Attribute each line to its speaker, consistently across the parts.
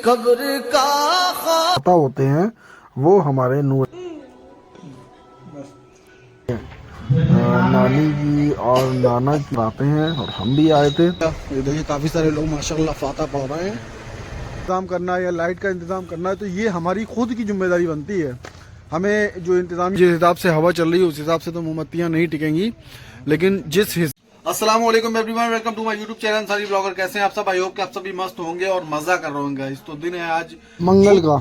Speaker 1: कब्र का
Speaker 2: पता होते हैं वो हमारे नूर नानी जी और नाना की आते हैं और हम भी आए थे। ये देखिए काफ़ी सारे लोग माशाल्लाह फाता पढ़ रहे हैं। इंतज़ाम करना है या लाइट का इंतज़ाम करना है तो ये हमारी खुद की जिम्मेदारी बनती है। हमें जो इंतज़ाम जिस हिसाब से हवा चल रही है उस हिसाब से तो मोमबत्तियाँ नहीं टिकेंगी, लेकिन अस्सलाम वालेकुम everyone, welcome to my YouTube channel Ansari blogger. कैसे हैं आप सब? आई होप कि आप सभी मस्त होंगे और मजा कर रहे होंगे। इस तो दिन है आज मंगल का,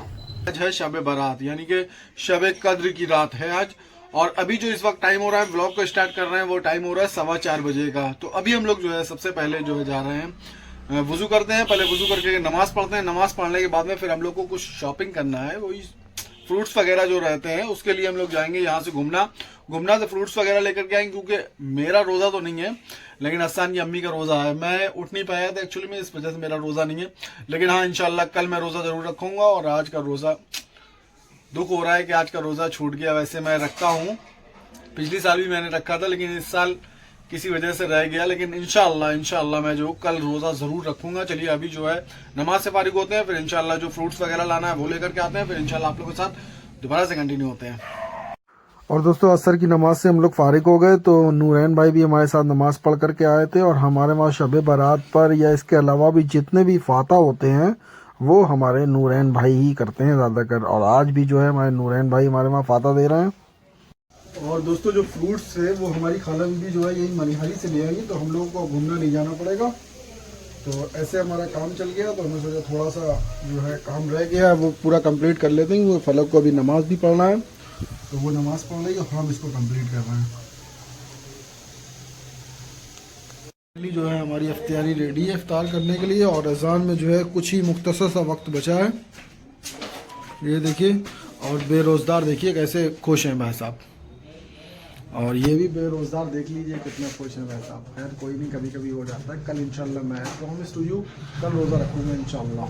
Speaker 2: आज है शब बारात यानी कि शब कद्र की रात है आज। और अभी जो इस वक्त टाइम हो रहा है ब्लॉग को स्टार्ट कर रहे हैं वो टाइम हो रहा है 4:15 बजे का। तो अभी हम लोग जो है सबसे पहले जो है जा रहे हैं वजू करते हैं, पहले वजू करके नमाज पढ़ते हैं। नमाज पढ़ने के बाद में फिर हम लोग को कुछ शॉपिंग करना है, वही फ्रूट्स वगैरह जो रहते हैं उसके लिए हम लोग जाएंगे यहाँ से घूमना से फ्रूट्स वगैरह लेकर के आएंगे, क्योंकि मेरा रोजा तो नहीं है लेकिन हसन की अम्मी का रोजा है। मैं उठ नहीं पाया था एक्चुअली में, इस वजह से मेरा रोजा नहीं है। लेकिन हाँ इंशाल्लाह कल मैं रोजा जरूर रखूंगा। और आज का रोजा दुख हो रहा है कि आज का रोजा छूट गया। वैसे मैं रखता हूँ, पिछली साल भी मैंने रखा था लेकिन इस साल किसी वजह से रह गया। लेकिन इंशाल्लाह मैं जो कल रोजा जरूर रखूंगा। चलिए अभी जो है नमाज से फारिग होते हैं, फिर इंशाल्लाह जो फ्रूट्स वगैरह लाना है वो लेकर के आते हैं, फिर इंशाल्लाह आप लोगों के साथ दोबारा से कंटिन्यू होते हैं। और दोस्तों असर की नमाज से हम लोग फारिग हो गए तो नूरैन भाई भी हमारे साथ नमाज पढ़ करके आए थे। और हमारे वहाँ शब बारात पर या इसके अलावा भी जितने भी फाता होते हैं वो हमारे नूरैन भाई ही करते हैं ज़्यादातर। और आज भी जो है हमारे नूरैन भाई हमारे वहाँ फाता दे रहे हैं। और दोस्तों जो फ्रूट्स है वो हमारी खाला बीबी जो है यही मनिहारी से ले आएंगी, तो हम लोगों को घूमना नहीं जाना पड़ेगा। तो ऐसे हमारा काम चल गया तो हमें सोचा थोड़ा सा जो है काम रह गया वो पूरा कंप्लीट कर लेते हैं। वो फलक को अभी नमाज भी पढ़ना है तो वो नमाज पढ़ रही है और हम इसको कंप्लीट कर रहे हैं। जो है हमारी इफ्तारी रेडी है इफ्तार करने के लिए। और अजान में जो है कुछ ही मुख्तसर सा वक्त बचा है, ये देखिए। और बेरोज़गार देखिए कैसे खुश हैं भाई साहब, और ये भी बेरोज़गार देख लीजिए कितने खुश हैं भाई साहब। खैर कोई नहीं, कभी कभी हो जाता है। कल इंशाल्लाह मैं प्रॉमिस टू यू कल रोज़ा रखूँगा इंशाल्लाह।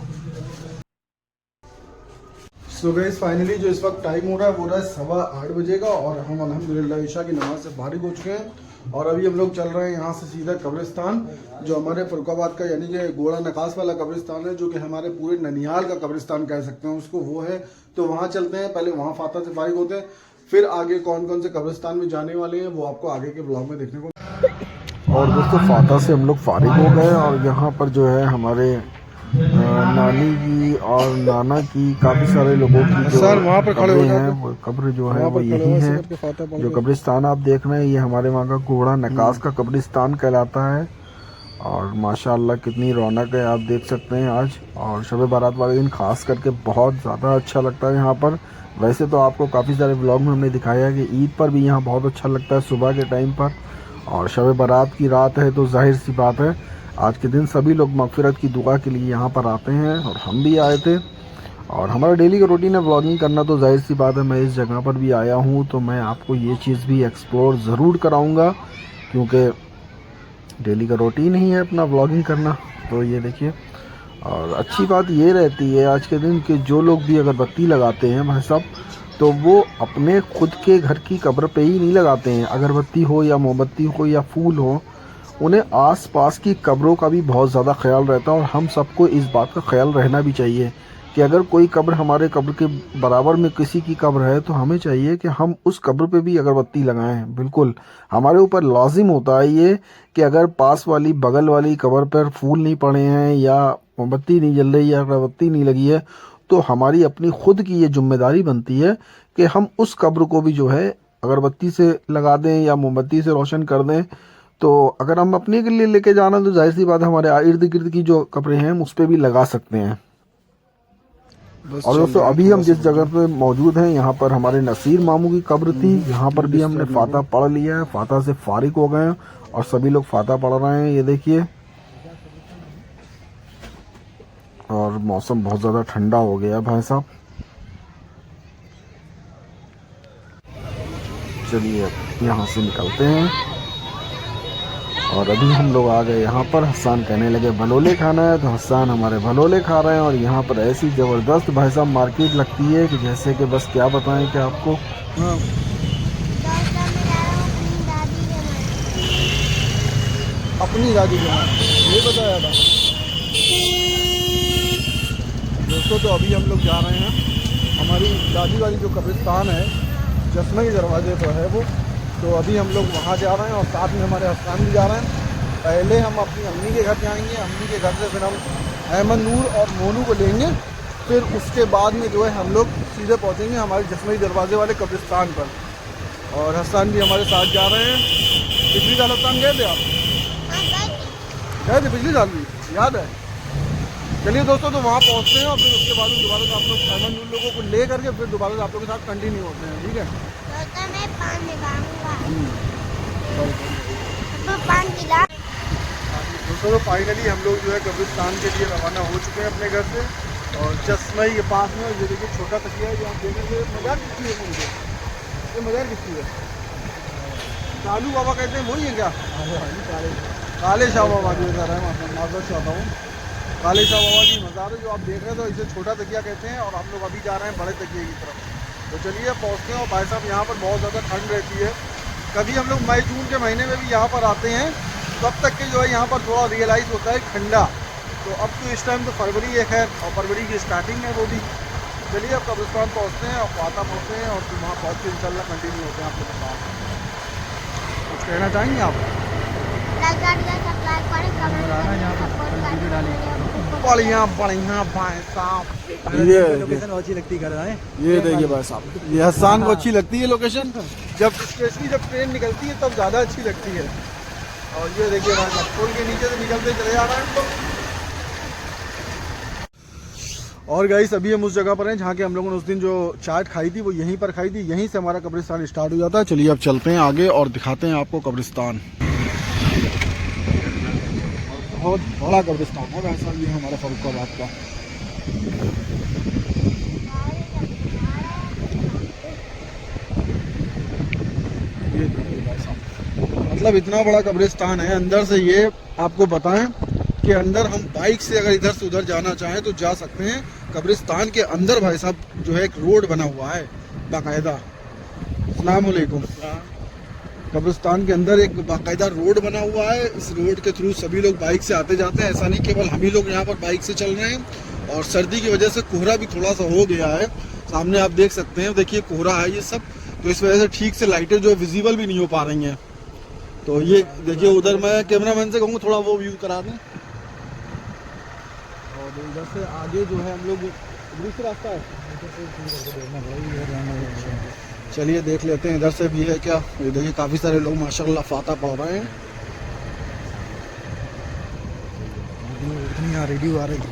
Speaker 2: सो गाइस फाइनली जो इस वक्त टाइम हो रहा है वो रहा है 8:15 बजे का और हम अल्हम्दुलिल्लाह ईशा की नमाज से फारिग हो चुके हैं। और अभी हम लोग चल रहे हैं यहाँ से सीधा कब्रिस्तान, जो हमारे फरुखाबाद का यानी कि घोड़ा नकास वाला कब्रिस्तान है, जो कि हमारे पूरे ननिहाल का कब्रिस्तान कह सकते हैं उसको, वो है। तो वहाँ चलते हैं, पहले वहाँ फाता से फारिग होते हैं, फिर आगे कौन कौन से कब्रिस्तान में जाने वाले हैं वो आपको आगे के ब्लॉग में देखने को। और दोस्तों फाता से हम लोग फारिग हो गए और यहाँ पर जो है हमारे नानी जी और नाना की काफ़ी सारे लोगों की जो वहाँ पर खड़े हैं वो कब्र जो है वो यही है। जो कब्रिस्तान आप देख रहे हैं ये हमारे वहाँ का घोड़ा नकास का कब्रिस्तान कहलाता है। और माशाल्लाह कितनी रौनक है आप देख सकते हैं आज। और शब बारात वाले दिन खास करके बहुत ज़्यादा अच्छा लगता है यहाँ पर। वैसे तो आपको काफ़ी सारे ब्लॉग में हमने दिखाया है कि ईद पर भी यहाँ बहुत अच्छा लगता है सुबह के टाइम पर। और शब बारात की रात है तो जाहिर सी बात है आज के दिन सभी लोग मगफिरत की दुआ के लिए यहाँ पर आते हैं और हम भी आए थे। और हमारा डेली का रूटीन है व्लॉगिंग करना, तो जाहिर सी बात है मैं इस जगह पर भी आया हूँ तो मैं आपको ये चीज़ भी एक्सप्लोर ज़रूर कराऊँगा, क्योंकि डेली का रूटीन ही है अपना व्लॉगिंग करना। तो ये देखिए, और अच्छी बात ये रहती है आज के दिन कि जो लोग भी अगरबत्ती लगाते हैं भाई साहब तो वो अपने खुद के घर की कब्र पे ही नहीं लगाते हैं। अगरबत्ती हो या मोमबत्ती हो या फूल हो, उन्हें आसपास की कब्रों का भी बहुत ज़्यादा ख्याल रहता है। और हम सबको इस बात का ख्याल रहना भी चाहिए कि अगर कोई कब्र हमारे कब्र के बराबर में किसी की कब्र है तो हमें चाहिए कि हम उस कब्र पे भी अगरबत्ती लगाएं। बिल्कुल हमारे ऊपर लाजिम होता है ये कि अगर पास वाली बगल वाली कब्र पर फूल नहीं पड़े हैं या मोमबत्ती नहीं जल रही या अगरबत्ती नहीं लगी है तो हमारी अपनी खुद की ये जिम्मेदारी बनती है कि हम उस कब्र को भी जो है अगरबत्ती से लगा दें या मोमबत्ती से रोशन कर दें। तो अगर हम अपने के लिए लेके जाना तो जाहिर सी बात है हमारे इर्द गिर्द की जो कब्रें हैं हम उस पर भी लगा सकते हैं। और दोस्तों अभी हम जिस जगह पे मौजूद हैं यहाँ पर हमारे नसीर मामू की कब्र थी। यहाँ पर भी हमने फाता पढ़ लिया है, फाता से फारिग हो गए हैं और सभी लोग फाता पढ़ रहे हैं, ये देखिए। और मौसम बहुत ज़्यादा ठंडा हो गया भाई साहब। चलिए यहाँ से निकलते हैं। और अभी हम लोग आ गए यहाँ पर। हसन कहने लगे भलोले खाना है, तो हसन हमारे भलोले खा रहे हैं। और यहाँ पर ऐसी ज़बरदस्त भाई साहब मार्केट लगती है कि जैसे कि बस क्या बताएं कि आपको। अपनी दादी को ये बताया था दोस्तों, तो अभी हम लोग जा रहे हैं हमारी दादी वाली जो कब्रिस्तान है, जसमई दरवाजे पर है वो, तो अभी हम लोग वहाँ जा रहे हैं और साथ में हमारे हस्तान भी जा रहे हैं। पहले हम अपनी अम्मी के घर जाएंगे, अम्मी के घर से फिर हम अहमद नूर और मोनू को लेंगे, फिर उसके बाद में जो है हम लोग सीधे पहुँचेंगे हमारे जसमई दरवाजे वाले कब्रिस्तान पर। और हस्तान भी हमारे साथ जा रहे हैं। पिछली साल हस्तान गए थे आप? गए थे पिछली साल भी, याद है? चलिए दोस्तों, तो वहाँ पहुँचते हैं और फिर उसके बाद दोबारा से आप लोग अहमद नूर लोगों को ले करके फिर दोबारा से आप लोगों के साथ कंटिन्यू होते हैं, ठीक है? दोस्तों, तो फाइनली हम लोग जो है कब्रिस्तान के लिए रवाना हो चुके हैं अपने घर से, और जसमई के पास में ये देखिए छोटा तकिया है, जो आप देखेंगे। मज़ाक किसकी है मुझे? ये मज़ाक किसकी है? कालू बाबा कहते हैं, वही है क्या? काले शाह बाबा जो इधर है, माजरत चाहता हूँ, काले शाह बाबा की मज़ार है जो आप देख रहे हैं, तो इसे छोटा तकिया कहते हैं। और हम लोग अभी जा रहे हैं बड़े तकिए की तरफ। तो चलिए पहुँचते हैं। और भाई साहब, यहाँ पर बहुत ज़्यादा ठंड रहती है। कभी हम लोग मई जून के महीने में भी यहाँ पर आते हैं, तब तक के जो है यहाँ पर थोड़ा रियलाइज़ होता है ठंडा। तो अब तो इस टाइम तो फरवरी है खैर, और फरवरी की स्टार्टिंग है वो भी। चलिए अब कब्रिस्तान पहुँचते हैं और पाता पहुँचते हैं, और फिर वहाँ पहुँच के इंशाल्लाह कंटिन्यू होते हैं आप लोग के साथ। कुछ कहना चाहेंगे आप? बढ़िया बढ़िया भाई साहब, ये लोकेशन अच्छी लगती है। ये देखिए भाई साहब, ये हसन को अच्छी लगती है लोकेशन, जब स्पेशली जब ट्रेन निकलती है तब ज़्यादा अच्छी लगती है। और ये देखिए भाई साहब, पुल के नीचे से निकलते चले जा रहे हैं हम लोग। और गाइस, अभी हम उस जगह पर हैं जहाँ के हम लोगों ने उस दिन जो चाट खाई थी वो यहीं पर खाई थी। यहीं से हमारा कब्रिस्तान स्टार्ट हो जाता है। चलिए अब चलते हैं आगे और दिखाते हैं आपको कब्रिस्तान। बहुत बड़ा कब्रिस्तान है वैसा, ये हमारा फरुखाबाद का। ये देखिए भाई साहब, मतलब इतना बड़ा कब्रिस्तान है। अंदर से ये आपको बताएं कि अंदर हम बाइक से अगर इधर से उधर जाना चाहें तो जा सकते हैं। कब्रिस्तान के अंदर भाई साहब जो है एक रोड बना हुआ है बाकायदा। अस्सलाम वालेकुम। कब्रिस्तान के अंदर एक बाकायदा रोड बना हुआ है। इस रोड के थ्रू सभी लोग बाइक से आते जाते हैं। ऐसा नहीं केवल हम ही लोग यहाँ पर बाइक से चल रहे हैं। और सर्दी की वजह से कोहरा भी थोड़ा सा हो गया है, सामने आप देख सकते हैं। देखिए कोहरा है ये सब, तो इस वजह से ठीक से लाइटें जो है विजिबल भी नहीं हो पा रही हैं। तो ये देखिए, उधर मैं कैमरामैन से कहूँगा थोड़ा वो व्यू करा दें। और इधर से आगे जो है हम लोग, दूसरा रास्ता है, चलिए देख लेते हैं इधर से भी है क्या। ये देखिए काफ़ी सारे लोग माशाल्लाह फाता पढ़ रहे हैं। इतनी रेडियो आ रही है।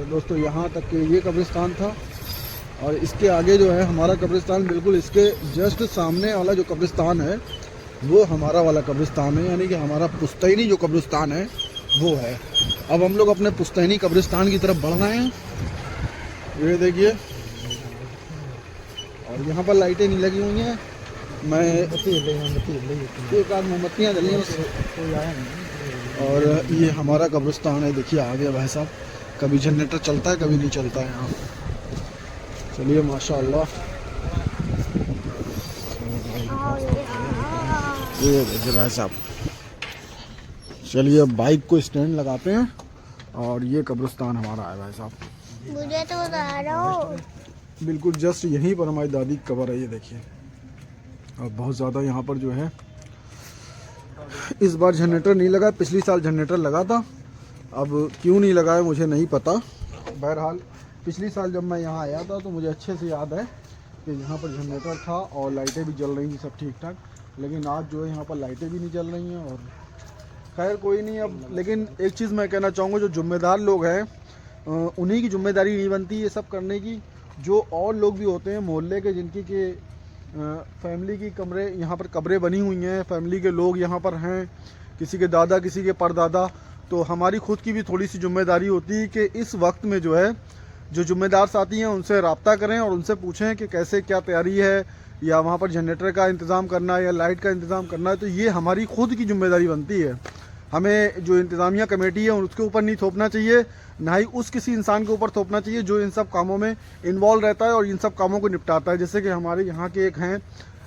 Speaker 2: दोस्तों, यहाँ तक के ये कब्रिस्तान था, और इसके आगे जो है हमारा कब्रिस्तान, बिल्कुल इसके जस्ट सामने वाला जो कब्रिस्तान है वो हमारा वाला कब्रिस्तान है, यानी कि हमारा पुश्तैनी जो कब्रिस्तान है वो है। अब हम लोग अपने पुश्तैनी कब्रिस्तान की तरफ बढ़ रहे हैं। ये देखिए, और यहाँ पर लाइटें नहीं लगी हुई हैं। मैं एक आध मोमबत्तियाँ जली हैं। और ये हमारा कब्रिस्तान है। देखिए आगे भाई साहब, कभी जनरेटर चलता है कभी नहीं चलता है यहाँ। चलिए माशाल्लाह, ये देखिए भाई साहब। चलिए अब बाइक को स्टैंड लगाते हैं, और ये कब्रिस्तान हमारा है भाई साहब। मुझे तो बता रहा हूँ, बिल्कुल जस्ट यहीं पर हमारी दादी की कब्र है। ये देखिए, और बहुत ज़्यादा यहाँ पर जो है इस बार जनरेटर नहीं लगा। पिछली साल जनरेटर लगा था, अब क्यों नहीं लगा है मुझे नहीं पता। बहरहाल पिछली साल जब मैं यहाँ आया था तो मुझे अच्छे से याद है कि यहाँ पर जनरेटर था और लाइटें भी जल रही थी, सब ठीक ठाक। लेकिन आज जो है यहाँ पर लाइटें भी नहीं जल रही हैं। और खैर कोई नहीं। अब लेकिन एक चीज़ मैं कहना चाहूँगा, जो ज़िम्मेदार लोग हैं उन्हीं की जिम्मेदारी नहीं बनती ये सब करने की। जो और लोग भी होते हैं मोहल्ले के, जिनकी के फैमिली की कमरे यहाँ पर कब्रें बनी हुई हैं, फैमिली के लोग यहाँ पर हैं, किसी के दादा किसी के परदादा, तो हमारी खुद की भी थोड़ी सी जिम्मेदारी होती है कि इस वक्त में जो है जो जिम्मेदार साथी हैं उनसे रब्ता करें और उनसे पूछें कि कैसे क्या तैयारी है, या वहाँ पर जनरेटर का इंतज़ाम करना है या लाइट का इंतज़ाम करना है। तो ये हमारी खुद की जिम्मेदारी बनती है। हमें जो इंतज़ामिया कमेटी है उसके ऊपर नहीं थोपना चाहिए, ना ही उस किसी इंसान के ऊपर थोपना चाहिए जो इन सब कामों में इन्वॉल्व रहता है और इन सब कामों को निपटाता है। जैसे कि हमारे यहाँ के एक हैं,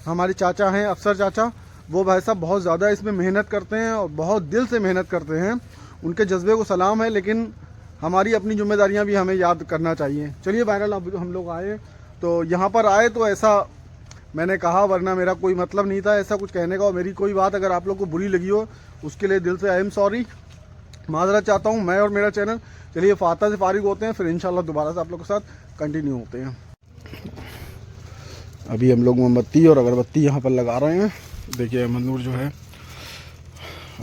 Speaker 2: हमारे चाचा हैं, अफसर चाचा, वो भाई साहब बहुत ज़्यादा इसमें मेहनत करते हैं और बहुत दिल से मेहनत करते हैं। उनके जज्बे को सलाम है, लेकिन हमारी अपनी जिम्मेदारियां भी हमें याद करना चाहिए। चलिए बहरहाल अब हम लोग आए तो यहाँ पर आए तो ऐसा मैंने कहा, वरना मेरा कोई मतलब नहीं था ऐसा कुछ कहने का। और मेरी कोई बात अगर आप लोग को बुरी लगी हो उसके लिए दिल से आई एम सॉरी, माजरत चाहता हूँ मैं और मेरा चैनल। चलिए फातह से फारिग होते हैं, फिर इंशाल्लाह दोबारा से आप लोग के साथ कंटिन्यू होते हैं। अभी हम लोग मोमबत्ती और अगरबत्ती यहाँ पर लगा रहे हैं। देखिए अहमद नूर जो है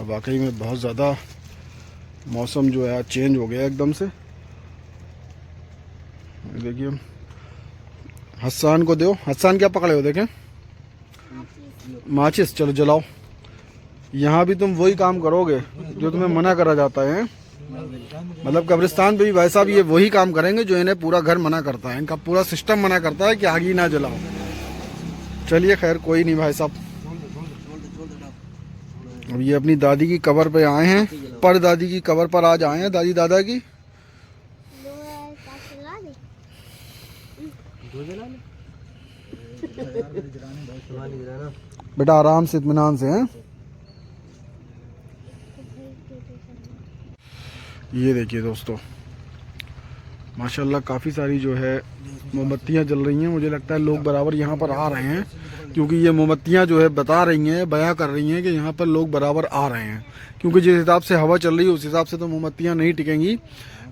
Speaker 2: वाकई में बहुत ज़्यादा मौसम जो है चेंज हो गया एकदम से। देखिए हसन को दो, हसन क्या पकड़े हो, देखें माचिस, चलो जलाओ। यहाँ भी तुम वही काम करोगे जो तुम्हें मना करा जाता है, मतलब कब्रिस्तान पे भी भाई साहब ये वही काम करेंगे जो इन्हें पूरा घर मना करता है, इनका पूरा सिस्टम मना करता है कि आग ही ना जलाओ। चलिए खैर कोई नहीं भाई साहब। अब ये अपनी दादी की कब्र पे आए हैं, पर दादी की कब्र पर आज आए हैं, दादी दादा की। बेटा आराम से इत्मीनान से हैं। ये देखिए दोस्तों माशाल्लाह काफ़ी सारी जो है मोमबत्तियाँ जल रही हैं। मुझे लगता है लोग बराबर यहाँ पर आ रहे हैं, क्योंकि ये मोमबत्तियाँ जो है बता रही हैं, बयां कर रही हैं कि यहाँ पर लोग बराबर आ रहे हैं। क्योंकि जिस हिसाब से हवा चल रही है उस हिसाब से तो मोमबत्तियाँ नहीं टिकेंगी,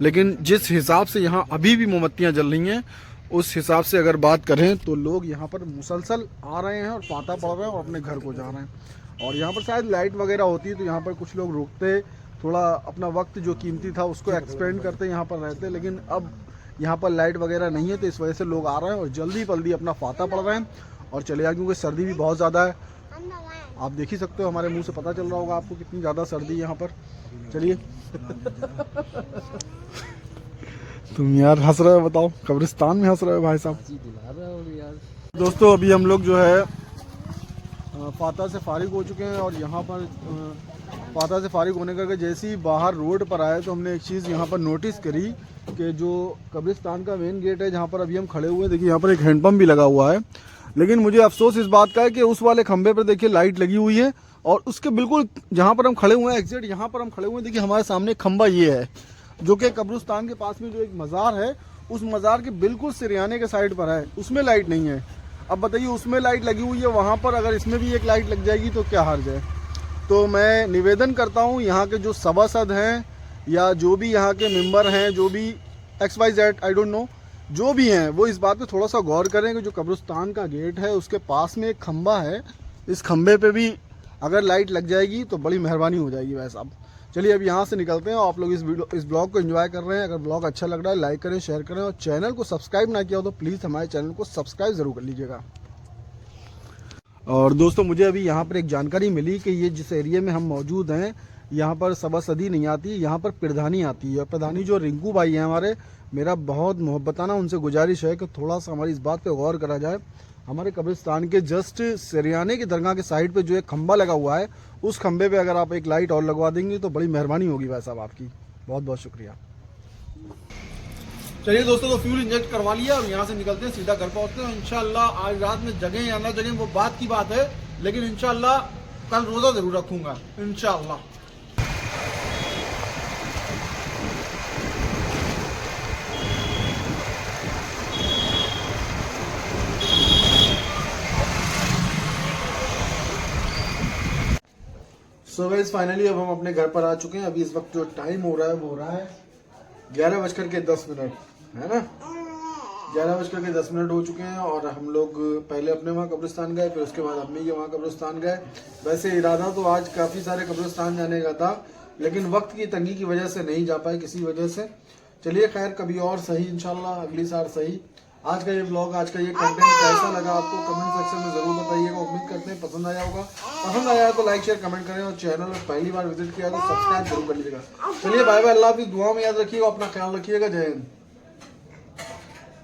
Speaker 2: लेकिन जिस हिसाब से यहाँ अभी भी मोमबत्तियाँ जल रही हैं उस हिसाब से अगर बात करें तो लोग यहाँ पर मुसलसल आ रहे हैं और फाता पड़ रहे हैं और अपने घर को जा रहे हैं। और यहाँ पर शायद लाइट वगैरह होती है तो यहाँ पर कुछ लोग रुकते, थोड़ा अपना वक्त जो कीमती था उसको एक्सपेंड करते यहाँ पर रहते, लेकिन अब यहाँ पर लाइट वगैरह नहीं है तो इस वजह से लोग आ रहे हैं और जल्दी जल्दी अपना फाता पड़ रहे हैं और चले आए, क्योंकि सर्दी भी बहुत ज़्यादा है। आप देख ही सकते हो, हमारे मुंह से पता चल रहा होगा आपको कितनी ज़्यादा सर्दी है यहाँ पर। चलिए तुम यार हंस रहे हो, बताओ कब्रिस्तान में हंस रहे हो भाई साहब। दोस्तों अभी हम लोग जो है फाता से फारिग हो चुके हैं और यहाँ पर फाता से फारिग होने करके जैसे ही बाहर रोड पर आए तो हमने एक चीज़ यहाँ पर नोटिस करी कि जो कब्रिस्तान का मेन गेट है जहाँ पर अभी हम खड़े हुए हैं, देखिए यहाँ पर एक हैंडपम्प भी लगा हुआ है। लेकिन मुझे अफसोस इस बात का है कि उस वाले खंभे पर देखिए लाइट लगी हुई है और उसके बिल्कुल जहाँ पर हम खड़े हुए हैं, एग्जैक्ट यहाँ पर हम खड़े हुए हैं, देखिए हमारे सामने खंभा ये है जो कि कब्रिस्तान के पास में जो एक मज़ार है उस मज़ार के बिल्कुल सिरयाने के साइड पर है, उसमें लाइट नहीं है। अब बताइए उसमें लाइट लगी हुई है, वहाँ पर अगर इसमें भी एक लाइट लग जाएगी तो क्या हर्ज है। तो मैं निवेदन करता हूँ यहाँ के जो सभासद हैं या जो भी यहाँ के मेंबर हैं, जो भी XYZ आई डोंट नो, जो भी हैं वो इस बात पे थोड़ा सा गौर करें कि जो कब्रिस्तान का गेट है उसके पास में एक खंबा है, इस खंबे पे भी अगर लाइट लग जाएगी तो बड़ी मेहरबानी हो जाएगी भाई साहब। चलिए अब यहाँ से निकलते हैं। आप लोग इस ब्लॉग को एंजॉय कर रहे हैं, अगर ब्लॉग अच्छा लग रहा है लाइक करें, शेयर करें और चैनल को सब्सक्राइब ना किया हो तो प्लीज़ हमारे चैनल को सब्सक्राइब ज़रूर कर लीजिएगा। और दोस्तों मुझे अभी यहाँ पर एक जानकारी मिली कि ये जिस एरिया में हम मौजूद हैं यहाँ पर सभासदी नहीं आती, यहाँ पर प्रधानी आती है। और प्रधानी जो रिंकू भाई हैं हमारे, मेरा बहुत मोहब्बताना उनसे गुजारिश है कि थोड़ा सा हमारी इस बात पे गौर करा जाए। हमारे कब्रिस्तान के जस्ट सिरयाने की दरगाह के साइड पे जो एक खंबा लगा हुआ है उस खंबे पे अगर आप एक लाइट और लगवा देंगे तो बड़ी मेहरबानी होगी भाई साहब आपकी। बहुत बहुत शुक्रिया। चलिए दोस्तों तो फ्यूल इंजेक्ट करवा लिया, अब यहाँ से निकलते हैं, सीधा घर पहुँचते हैं। इंशाल्लाह आज रात में जगें या ना जगें वो बात की बात है, लेकिन इंशाल्लाह कल रोज़ा ज़रूर रखूँगा इंशाल्लाह। सो गाइस फाइनली अब हम अपने घर पर आ चुके हैं। अभी इस वक्त जो टाइम हो रहा है वो हो रहा है 11:10 है ना, 11:10 हो चुके हैं। और हम लोग पहले अपने वहाँ कब्रिस्तान गए, फिर उसके बाद अम्मी के वहाँ कब्रिस्तान गए। वैसे इरादा तो आज काफ़ी सारे कब्रिस्तान जाने का था, लेकिन वक्त की तंगी की वजह से नहीं जा पाए किसी वजह से। चलिए खैर कभी और सही इंशाल्लाह, अगली साल सही। आज का ये ब्लॉग, आज का ये कंटेंट कैसा लगा आपको कमेंट सेक्शन में ज़रूर बताइएगा। उम्मीद करते हैं पसंद आया होगा। पसंद आया तो लाइक शेयर कमेंट करें और चैनल में पहली बार विजिट किया तो सब्सक्राइब जरूर कर लीजिएगा। चलिए बाय बाय, अल्लाह हाफिज़, दुआ में याद रखिएगा, अपना ख्याल रखिएगा। जय हिंद।